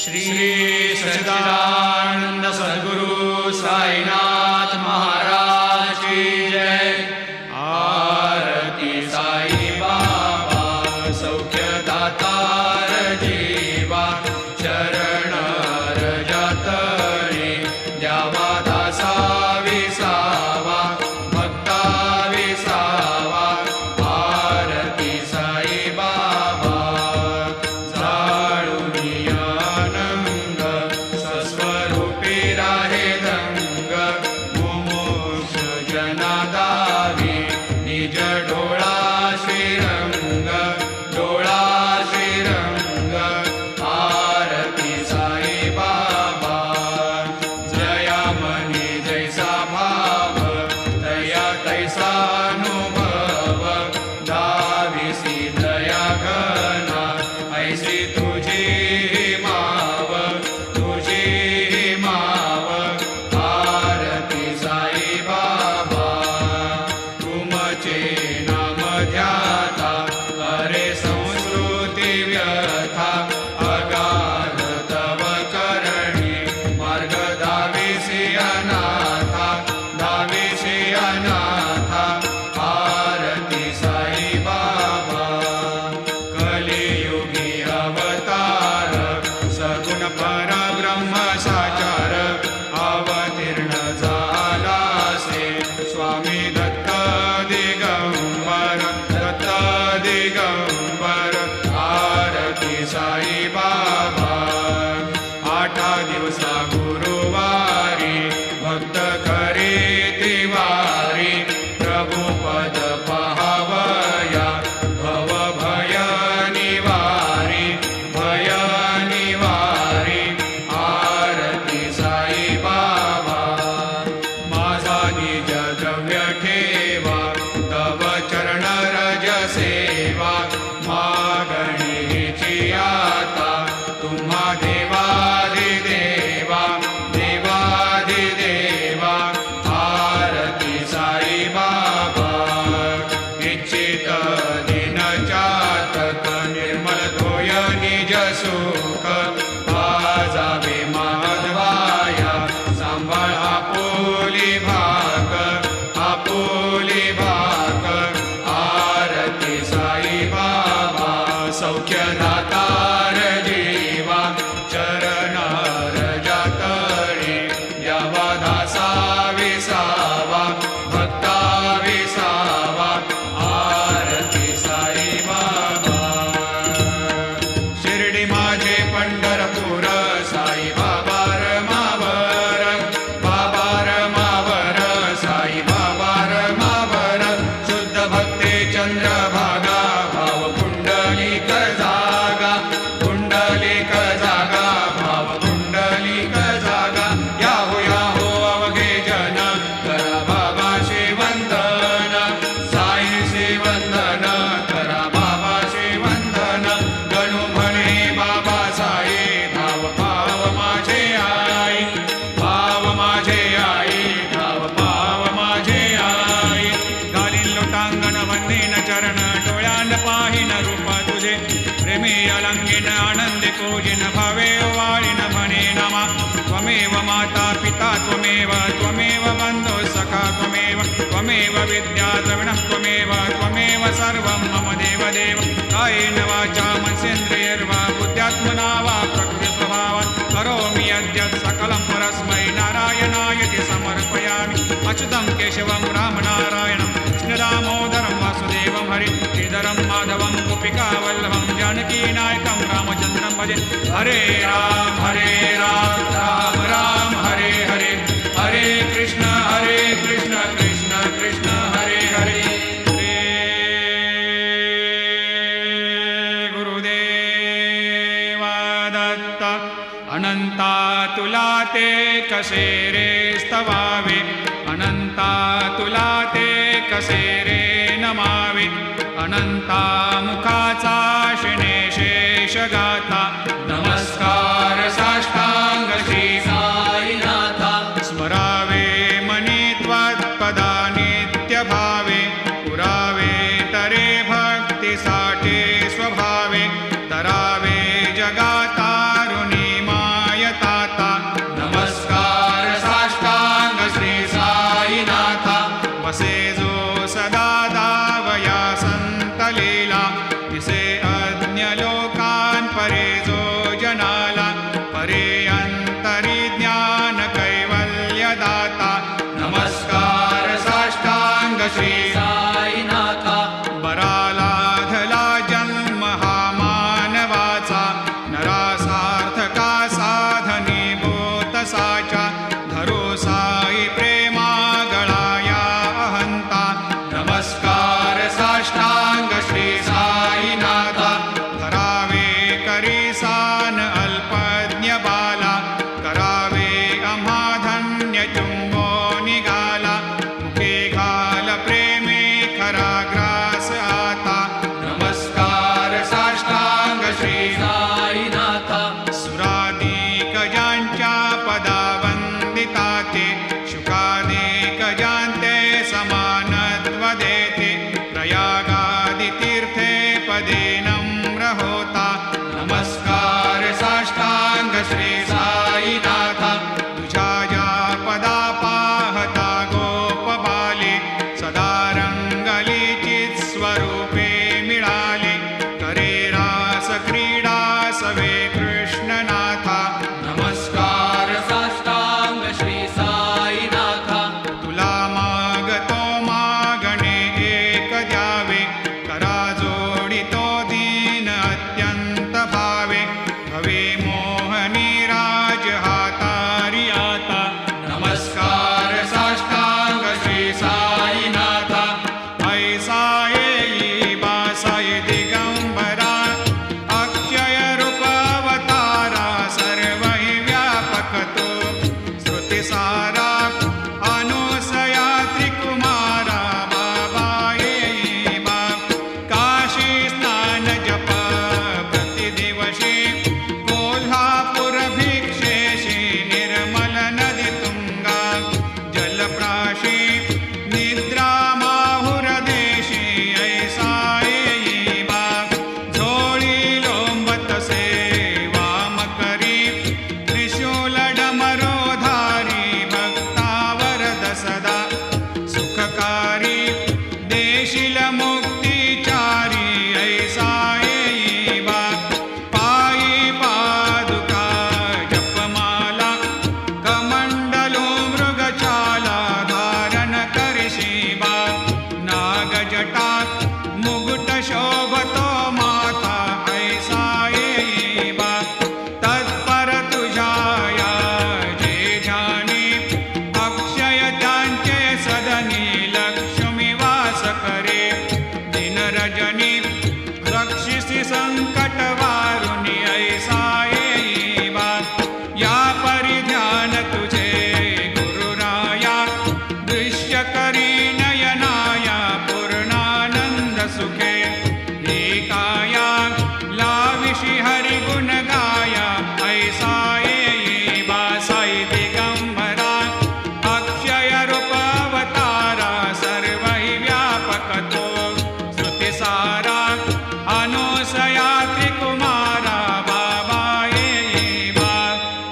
श्री सच्चिदानंद सद्गुरु साईनाथ महाराज की जय। आरती साई बाबा सौख्यदातार जीवा, चरण रजतणी द्यावा दासा विसावा, भक्ता विसावा। आरती साई बाबा जाळूनी आनंद, स्वस्वरूपी राहे दंग। मुमुक्ष जना दावी निज डोळा श्रीरंग, डोळा श्रीरंग। आरती साई बाबा जया मनी जैसा भाव, दया तैसा अनुभव। दाविसी दया घना ऐसी तुझी माव, तुझी माव। आरती साई बाबा तुमचे नाम ध्याता, अरे संस्कृती व्यथा। अगाध तव करणी मार्ग दाविसी अनाथा, दाविसी अनाथा। आरती साई बाबा कलियुगी अवतार, सगुण परब्रह्म साचार। अवतीर्ण झाला से स्वामी दत्त दिगंबर, दत्त दिगंबर। आरती साई बाबा आठा दिवसा गुरुवारी, भक्त करे तिवारी। प्रभु पद पहावया भव भय निवारी, भय निवारी। आरती साई बाबा माझा निज द्रव्य ठेवा, तव चरण रज सेवा। मागणीची आता तुम्हा देवाधिदेवा, देवाधिदेवा। आरती साई बाबा इच्छित दिन चातक, निर्मल धोय निज सुख। आजावे माधवाया सांभाळ आपुली भाग, आपुली भाग। आरती साई बाबा सौख्यदातार जीवा, चरण रजतणी द्यावा दासा विसावा, भक्ता विसावा। आरती साई बाबा शिर्डी माझे पंढरपूर, साई बाबा रमावर, बाबा रमावर। साई बाबा रमावर शुद्ध भक्ते चंद्रभागा, भाव पुंडलिक जागा, पुंडलिक जागा। भाव पुंडलिक जागा। याहो याहो अवघे जन, करा बाबाशी वंदन, साईशी वंदन। करा बाबाशी वंदन, गणू म्हणे बाबा साई। भाव भाव माझे आई, भाव माझे आई, भाव भाव माझे आई। घालीन लोटांगण वंदीन चरण, डोळ्यान पाहिन रूप तुझे। प्रेमी अलंगिन आनंदी पूजिन, भावे वाळीन म्हणे नमा। त्वमेव माता पिता त्वमेव, त्वमेव बंधु सखा त्वमेव। त्वमेव विद्या द्रविणः त्वमेव, त्वमेव सर्वं मम देवदेव। कायेन वाचा मनसेन्द्रियैर्वा बुद्ध्यात्मना वा प्रकृतिस्वभावात् करोमि यद्यत् सकलं परस्मै नारायणायति समर्पयामि। अच्युतं केशवं रामनारायणं कृष्णदामोदरं वासुदेवं हरि श्रीधरं माधवं गोपिकावल्लभं जानकीनायकं रामचन्द्रं भजे। हरे राम राम राम हरे हरे, हरे कृष्ण कृष्ण कृष्ण हरे हरे। श्री गुरुदेवा दत्त अनंता तुला ते कसे रे स्तवावे, अनंता तुला ते कसे रे नमावे। अनंता मुखाचा शिणे शेष गाथा, नमस्कार साष्टांग श्री साईनाथा। स्मरावे मनी त्वत्पदा नित्य भावे, पुरावे तरे भक्तीसाठी स्वभावे। तरावे जगातारुणी मा स्वरूपे मिळाले करे रास क्रीडा सवे कृष्णनाथा नमस्कार साष्टांग श्री साईनाथा तुला मागतो मागणे एक द्यावे करा जोडितो दीन अत्यंत भावे भवे मोहनी राज हातारी आता नमस्कार साष्टांग श्री साईनाथा ऐसा येई बासाई दिगंबरा अक्षय रूप अवतारा सर्व हि व्यापक तो श्रुतिसारा अनुसया त्रिकुमारा बाबा येई बा काशी स्नान जप प्रतिदिवशी कोल्हापुर भिक्षेशी निर्मल नदी तुंगा जलप्राशी निद्रा माहुरदेशी ऐसा येई बा झोळी लोंबतसे वाम करी त्रिशूल डमरोधारी भक्तावरद सदा सुखकारी देशील मुक्तिचारी ऐसा येई बा पायी पादुका जपमाला कमंडलो मृगचाला धारण करशी बा नागजटा मुकुट शोभतो माथा ऐसा येई बा तत्पर तुझाया जे ध्यानी अक्षय त्यांचे सदनी लक्ष्मी वास करे दिन रजनी रक्षिसी संकट वारुणी ऐसा येई बा या परिध्यान तुझे गुरुराया दृश्य करी नयनाया पूर्णानंद सुखे एकाया लाविषि हरि गुण गाया ऐसा येई बा साई दिगंबरा अक्षय रूप अवतारा सर्व हि व्यापक तो श्रुतिसारा अनुसया त्रिकुमारा बाबा येई बा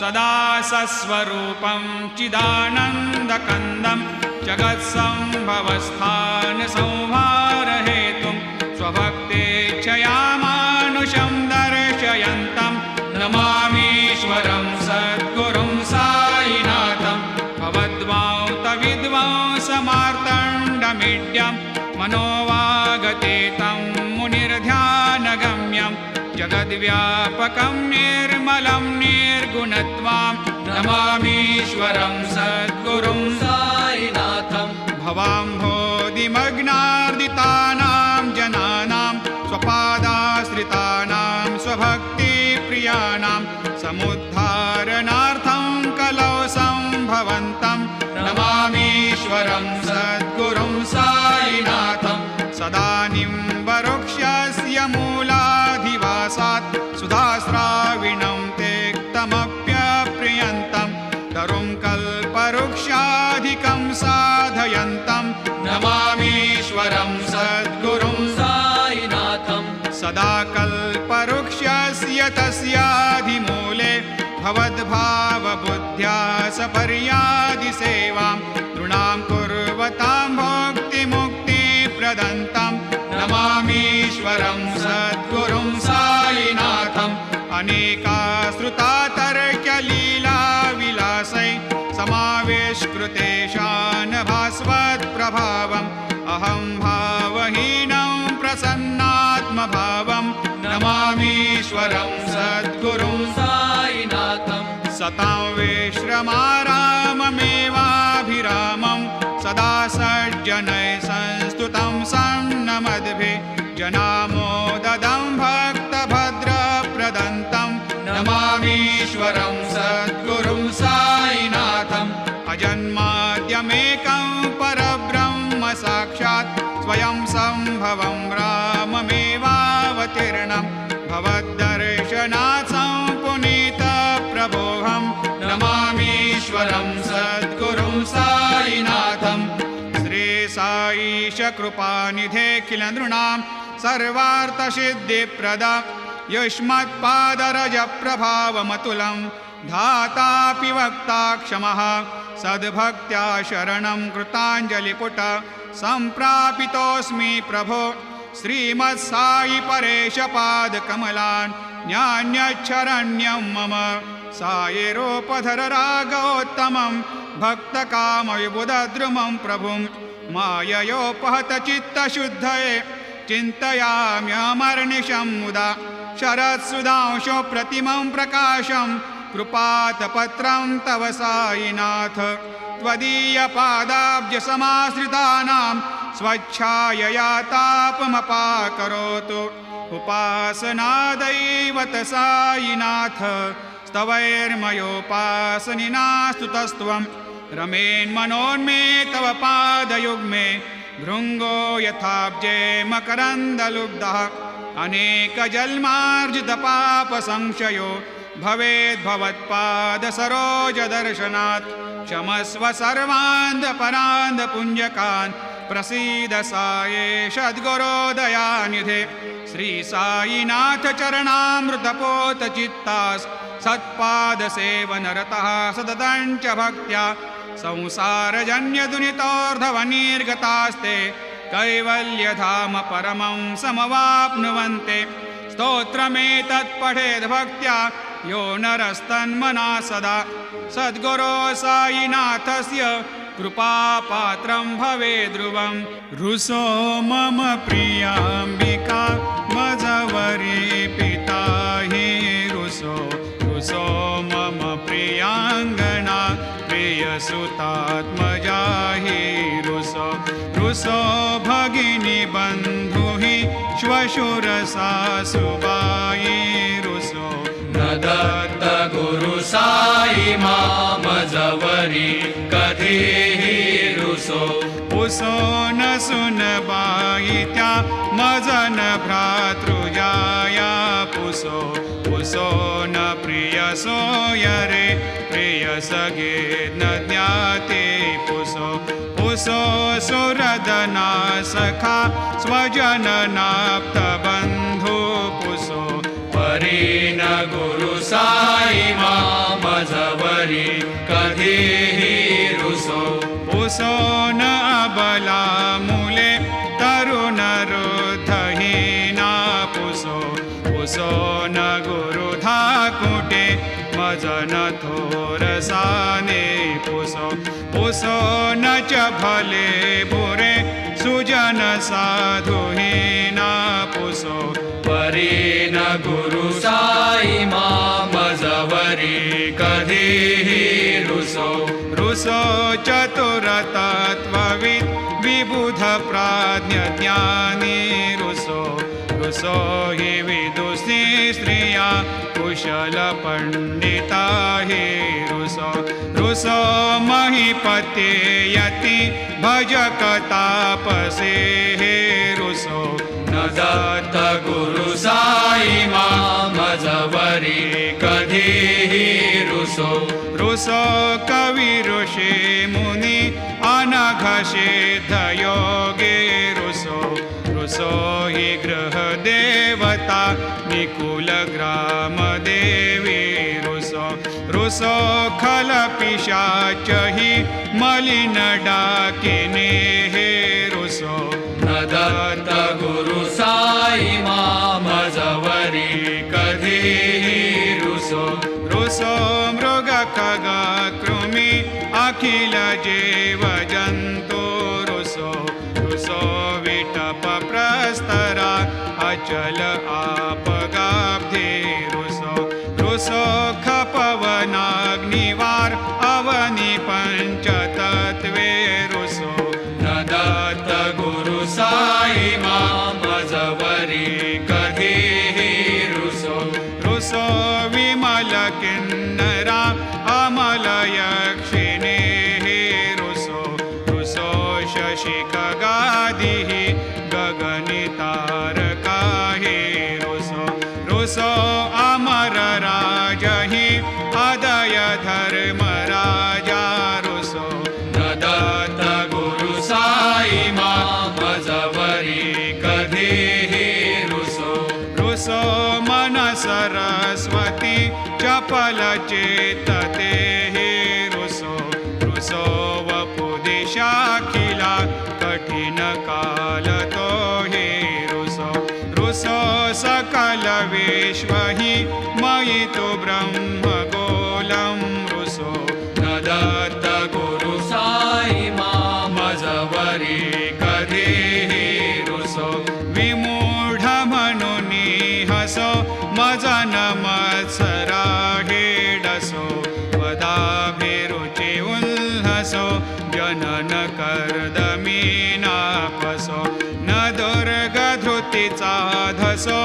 सदा सस्वरूपं चिदानन्दकन्दं जगत्सम्भवस्थान संहारहेतुं स्वभक्तेच्छया मानुषं दर्शयन्तं नमामीश्वरं सद्गुरुं साईनाथं भवद्वांतविद्वांसमार्तण्डमीड्यं मनोवागतेतं मुनिर्ध्यानगम्यं जगद्व्यापकं निर्मलं निर्गुणत्वां नमामीश्वरं सद्गुरुं साईनाथं भवाम्भोधिमग्नार्दितानां जनानां स्वपादाश्रितानां स्वभक्तिप्रियाणां समुद्धारणार्थं कलौ सम्भवन्तं नमामीश्वरं सद्गुरुं साईनाथं सदा निम्बवृक्षस्य मूलाधिवासात् सुधास्राविणं तेक्तमप्यप्रियन्तं तरुं कल्पवृक्षाधिकं साधयन्तं नमामीश्वरं सद्गुरुं साईनाथं सदा कल्पवृक्षस्य तस्याधिमूले भवद्भावबुद्ध्या सपर्यादिसेवां नृणां कुर्वतां भोक्तिमुक्तिप्रदन्तं नमामीश्वरं सद्गुरुं साईनाथं अनेकाश्रुता तर्क्यलीलाविलासै समावेशकृतेशान भास्वत्प्रभावम् अहं भावहीनं प्रसन्नात्मभावं नमामीश्वरं सद्गुरुं साईनाथं सतां विश्रमाराममेवाभिरामं सदा सज्जनैः संस्तुतं सन्नमद्भिः जनामोददं भक्तभद्रप्रदन्तं नमामीश्वरं सद्गुरुं साईनाथं अजन्माद्यमेकं परब्रह्म साक्षात् स्वयं सम्भवं राममेवावतीर्णं भवद्दर्शनात् सम्पुनीतप्रभोऽहं नमामीश्वरं सद्गुरुं साईनाथं श्री साईश कृपानिधेऽखिलनृणां सर्वार्थसिद्धिप्रद युष्मत्पादरजप्रभावमतुलं धातापि वक्ता क्षमः सद्भक्त्या शरणं कृताञ्जलिपुट सम्प्रापितोऽस्मि प्रभो श्रीमत्साई परेशपादकमलान् न्यान्यच्छरण्यं मम सायेरोपधर रागोत्तमं भक्तकामविबुधद्रुमं प्रभुं माययोपहत चित्तशुद्धये चिन्तयाम्यमर्निशं मुदा शरत्सुधांशो प्रतिमं प्रकाशं कृपातपत्रं तव साईनाथ त्वदीयपादाब्जसमाश्रितानां स्वच्छायया तापमपाकरोतु उपासनादैवत साईनाथ स्तवैर्मयोपासनिना स्तुतस्त्वं रमेन्मनोन्मे तव पादयुग्मे भृङ्गो यथाब्जे मकरन्दलुब्धः अनेकजन्मार्जितपापसंशयो भवेद्भवत्पादसरोजदर्शनात् क्षमस्व सर्वान्धपरान्धपुञ्जकान् प्रसीद साये सद्गुरो दयानिधे श्रीसाईनाथ चरणामृतपोतचित्तास् सत्पादसेवनरतः सततं च भक्त्या संसारजन्यदुनितोर्धवनिर्गतास्ते कैवल्यधाम परमं समवाप्नुवन्ते स्तोत्रमेतत्पठेद् भक्त्या यो नरस्तन्मना सदा सद्गुरो साईनाथस्य कृपापात्रं भवेद्ध्रुवम् रुसो मम प्रियाम्बिका मजवरी पिता हि रुसो रुसो मम प्रियाङ्गना प्रियसुतात्मजा हि रुसो रुसो भगिनी बन्धु हि श्वशुरसासुबाई रुसो न दत्त गुरु साई मामजवरी कधीहि रुसो उसो न सुनबाई त्या मजन भ्रातृजाया पुसो उसो न प्रिय सोयरे प्रिय सगे न ज्ञाते पुसो उसो सुरदना सखा स्वजननाप्त बन्धु पुसो परीन गुरु साई मामजवरी कधीहि रुसो उसो न अबला मूले तरुण रुद्धहीना पुसो उसो न गुरुधा कुटे मजन थोरसाने पुसो उसो न च भले बुरे सुजन साधुहीना पुसो परीन गुरु साई मामजवरी कधीहि रुसो रुसो चतुरतत्त्वविद् विबुध प्राज्ञ ज्ञानी रुसो रुसो हि विदुषी स्त्रिया कुशल पंडिता हि रुसो रुसो महीपते यति भजक तापसे हे रुसो न दत्त गुरु साई मामजवरी कधीहि रुसो रुसो कवि ऋषि मुनि अनघसिद्ध योगे रुसो रुसो हि गृह देवता निकुल ग्राम देवी रुसो रुसो खल पिशाच हि मलिन डाकिने हे रुसो न दत्त गुरु साई मामजवरी कधीहि रुसो रुसो मृग खग कृमि अखिल जीव जन्तु रुसो रुसो विटप प्रस्तरा अचल आपगाब्धि रुसो रुसो खपवनाग्निवार अवनि पंचतत्वे रुसो न दत्त गुरु साई मामजवरी कधीहि रुसो रुसो विमल किन्नरा अमल यक्षिणे रुसो रुसो शशि खगादिः गगनितारका रुसो रुसो अमर राजहि अदय धर्मराजा रुसो न दत्त गुरु साई मामजवरी कधीहि रुसो रुसो मन सरस्वती चपल चेतते हे रुसो रुसो वपुदिशाखिला कठिन काल तो हे रुसो रुसो सकल विश्व हि मयि तु ब्रह्मगोलं रुसो न दत्त गुरु साई मजवरी कधीही रुसो विमूढ म्हणूनि हसो मज न मत्सरा हेडसो पदाभिरुचि उल्हसो जनन कर्दमी नापसो न दुर्गधृतीचा धसो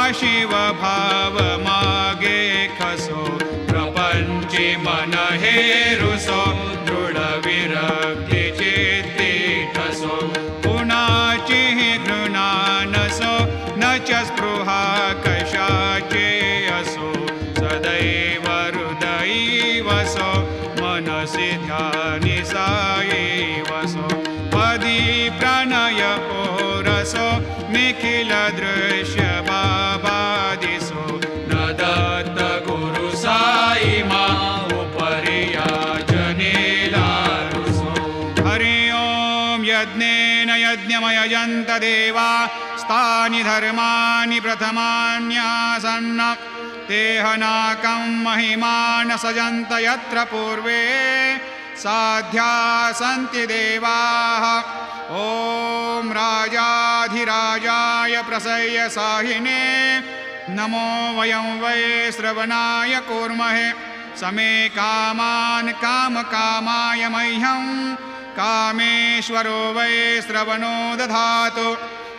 अशिव भाव मागे खसो प्रपंची मन हे रुसो दृढ विरक्ती चित्ती ठसो कुणाची घृणा नसो न च स्पृहा कशाचे असो सदैव हृदयी वसो मनसि ध्यानि साई वसो पदी प्रणय ओरसो निखिल दृश्य बाबा दिसो न दत्त गुरु साई उपरिया जनेला रुसो हरि ओं यज्ञेन यज्ञमयजन्त देवा स्थानि धर्माणि प्रथमान्यासन्न तेहनाकं महिमान सजन्त यत्र पूर्वे साध्या सन्ति देवाः ॐ राजाधिराजाय प्रसह्य साहिने नमो वयं वै श्रवणाय कूर्महे समे कामान् कामकामाय मह्यं कामेश्वरो वै श्रवणो दधातु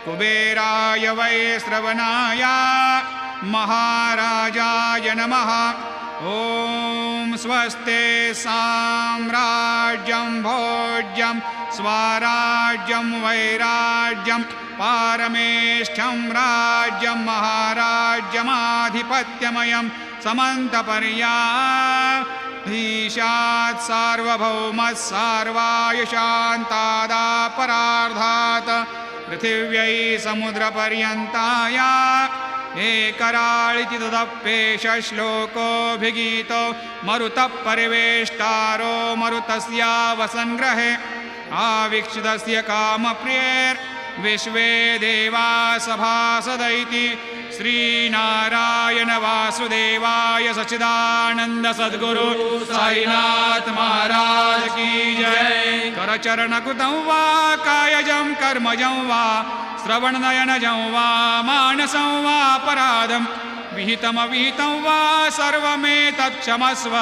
कुबेराय वै श्रवणाय महाराजाय नमः ॐ स्वस्ते साम्राज्यं भोज्यं स्वराज्यं वैराज्यं पारमेष्ठ्यं राज्यं महाराज्यमाधिपत्यमयं समन्तपर्याधीशात् सार्वभौमः सार्वायुषान्तादापरार्धात् पृथिव्यै समुद्रपर्यन्ताय एकराळिति तदप्येष श्लोकोऽभिगीतो मरुतः परिवेष्टारो मरुतस्यावसङ्ग्रहे आवीक्षितस्य कामप्रियैर्विश्वे देवा सभासदैति श्रीनारायण वासुदेवाय सच्चिदानन्द सद्गुरु साईनाथ महाराज की जय करचरणकृतं वा कायजं कर्मजं वा श्रवणनयनजं वा मानसं वा अपराधं विहितमविहितं वा सर्वमेतत्क्षमस्व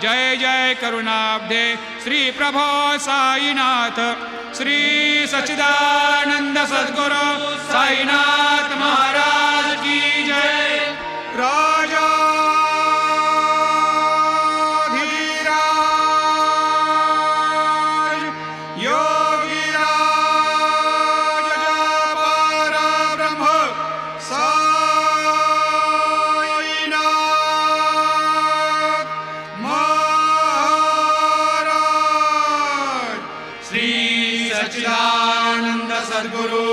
जय जय करुणाब्धे श्री प्रभो साईनाथ श्री सच्चिदानंद सद्गुरु साईनाथ महाराज की जय राजाधिराज योगिराज परब्रह्म साईनाथ महाराज श्री सच्चिदानंद सद्गुरु